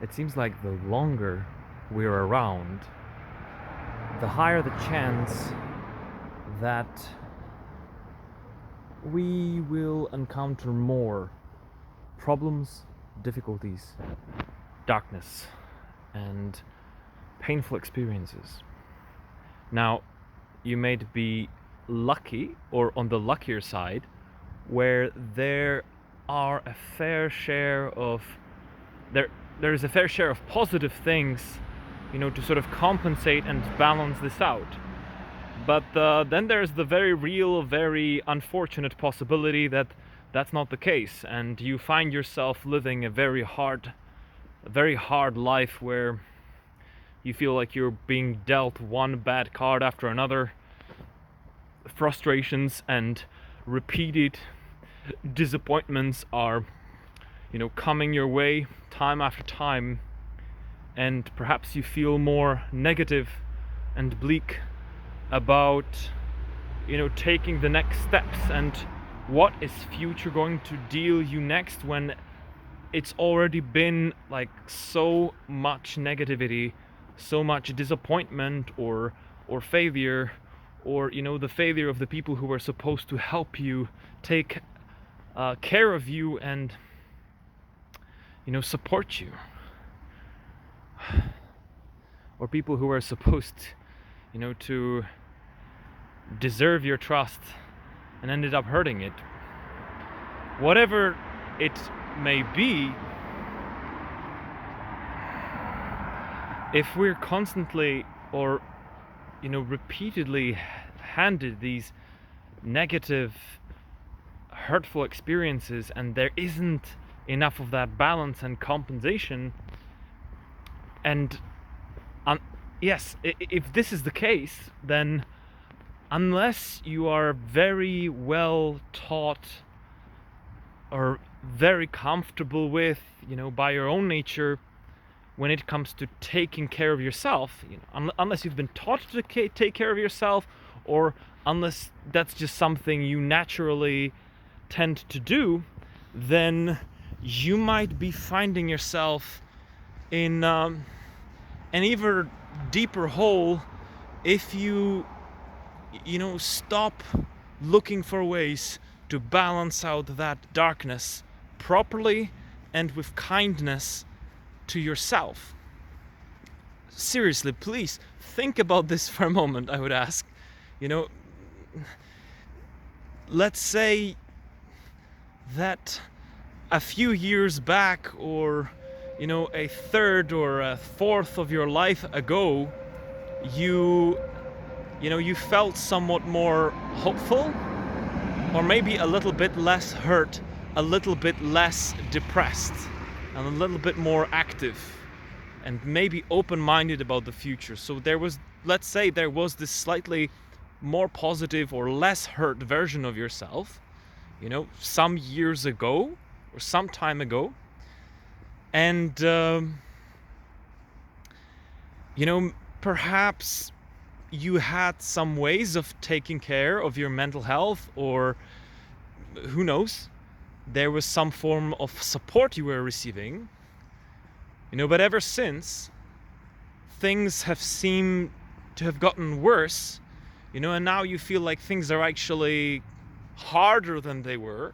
it seems like the longer we're around, the higher the chance that we will encounter more problems, difficulties, darkness, and painful experiences. Now, you may be lucky or on the luckier side, where there are a fair share of there is a fair share of positive things, to sort of compensate and balance this out. But then there's the very real, very unfortunate possibility that that's not the case, and you find yourself living a very hard life where you feel like you're being dealt one bad card after another. Frustrations and repeated disappointments are, coming your way time after time, and perhaps you feel more negative and bleak about, taking the next steps and what is future going to deal you next, when it's already been like so much negativity, so much disappointment or failure, or the failure of the people who were supposed to help you, take care of you, and support you, or people who are supposed to deserve your trust and ended up hurting it. Whatever it may be, if we're constantly or repeatedly handed these negative, hurtful experiences, and there isn't enough of that balance and compensation, and yes, if this is the case, then unless you are very well taught or very comfortable with, by your own nature, when it comes to taking care of yourself, unless you've been taught to take care of yourself, or unless that's just something you naturally tend to do, then you might be finding yourself in an even deeper hole if you stop looking for ways to balance out that darkness properly and with kindness to yourself. Seriously, please think about this for a moment, I would ask. Let's say that a few years back, or a third or a fourth of your life ago, you felt somewhat more hopeful, or maybe a little bit less hurt, a little bit less depressed, and a little bit more active, and maybe open-minded about the future. So let's say there was this slightly more positive or less hurt version of yourself, some years ago or some time ago, and perhaps you had some ways of taking care of your mental health, or who knows, there was some form of support you were receiving, but ever since, things have seemed to have gotten worse, and now you feel like things are actually harder than they were.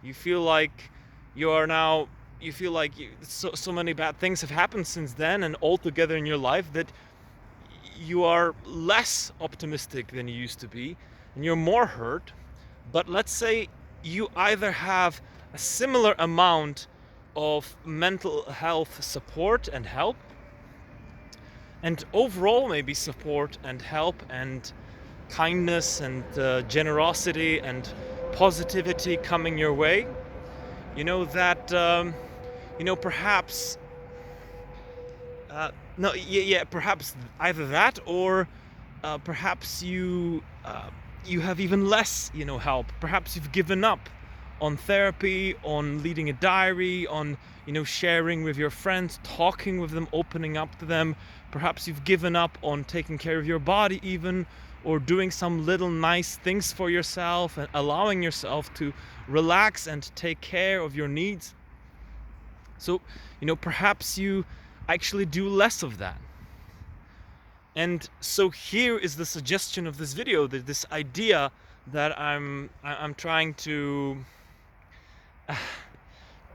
You feel like so many bad things have happened since then and altogether in your life, that you are less optimistic than you used to be, and you're more hurt. But let's say you either have a similar amount of mental health support and help, and overall maybe support and help and kindness and generosity and positivity coming your way, perhaps perhaps either that, or perhaps you have even less help. Perhaps you've given up on therapy, on leading a diary, on sharing with your friends, talking with them, opening up to them. Perhaps you've given up on taking care of your body even, or doing some little nice things for yourself and allowing yourself to relax and take care of your needs. So, perhaps you actually do less of that. And so here is the suggestion of this video, that this idea that I'm trying to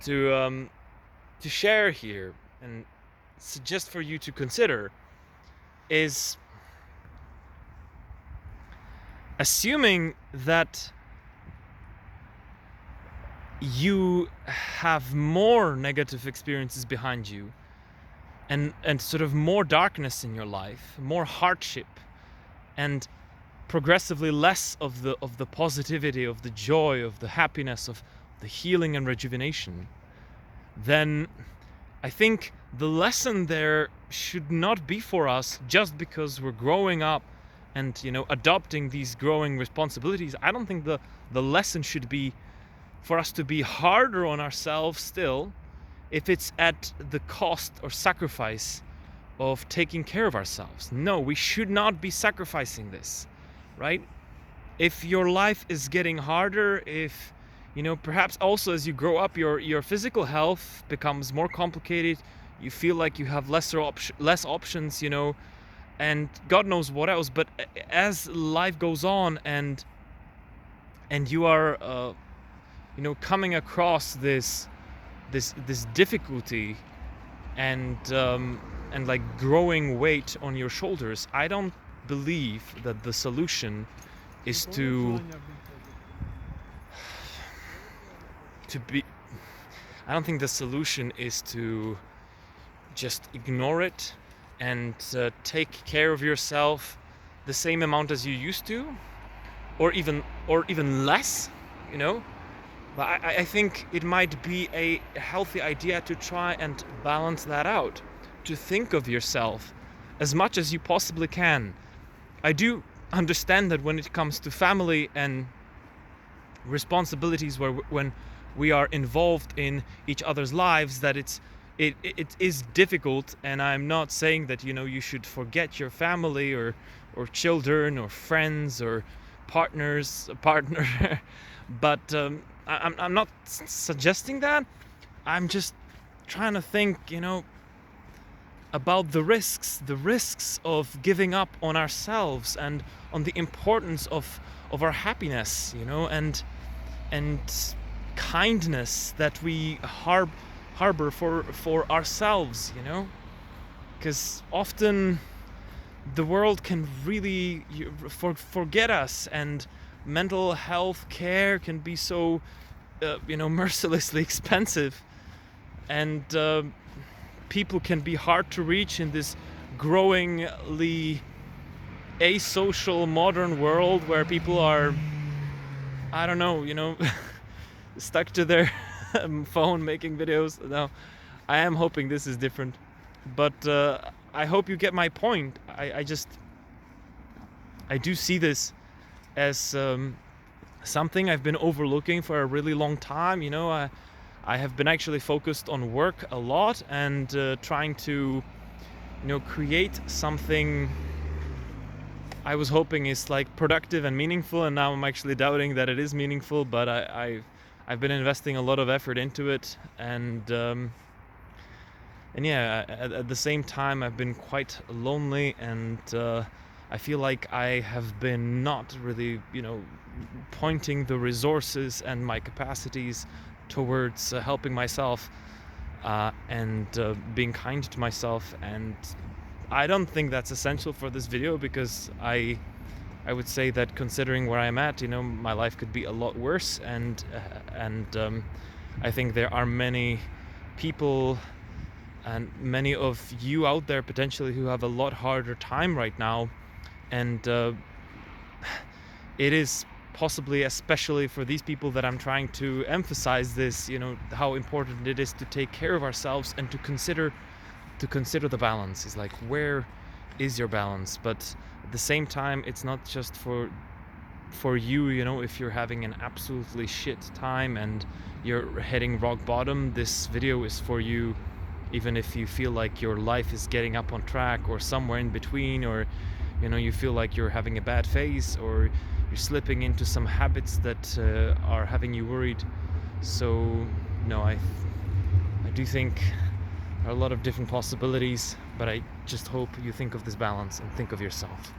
to share here and suggest for you to consider is assuming that you have more negative experiences behind you and sort of more darkness in your life, more hardship, and progressively less of the positivity, of the joy, of the happiness, of the healing and rejuvenation, then I think the lesson there should not be for us just because we're growing up and adopting these growing responsibilities. I don't think the lesson should be for us to be harder on ourselves still if it's at the cost or sacrifice of taking care of ourselves. No, we should not be sacrificing this, right? If your life is getting harder, if perhaps also as you grow up, your physical health becomes more complicated, you feel like you have less options, and God knows what else. But as life goes on and you are coming across this difficulty and like growing weight on your shoulders, I don't believe that the solution is I don't think the solution is to just ignore it and take care of yourself the same amount as you used to, or even less, But I think it might be a healthy idea to try and balance that out, to think of yourself as much as you possibly can. I do understand that when it comes to family and responsibilities, when we are involved in each other's lives, that it is difficult, and I'm not saying that you should forget your family or children or friends or partner but I'm not suggesting that. I'm just trying to think about the risks of giving up on ourselves and on the importance of our happiness, and kindness that we harbor for ourselves, because often the world can really forget us, and mental health care can be so mercilessly expensive, and people can be hard to reach in this growingly asocial modern world where people are, I don't know, stuck to their phone making videos. No, I am hoping this is different, but I hope you get my point. I do see this as something I've been overlooking for a really long time. I have been actually focused on work a lot and trying to create something I was hoping is like productive and meaningful, and now I'm actually doubting that it is meaningful. But I've been investing a lot of effort into it, and yeah, at the same time I've been quite lonely, and I feel like I have been not really pointing the resources and my capacities towards helping myself and being kind to myself. And I don't think that's essential for this video, because I would say that considering where I'm at, my life could be a lot worse, and I think there are many people and many of you out there potentially who have a lot harder time right now, and it is possibly especially for these people that I'm trying to emphasize this, how important it is to take care of ourselves and to consider the balance. Is like, where is your balance? But at the same time, it's not just for you, if you're having an absolutely shit time and you're hitting rock bottom, this video is for you. Even if you feel like your life is getting up on track or somewhere in between, or you feel like you're having a bad phase, or you're slipping into some habits that are having you worried. So no, I do think there are a lot of different possibilities, but I just hope you think of this balance and think of yourself.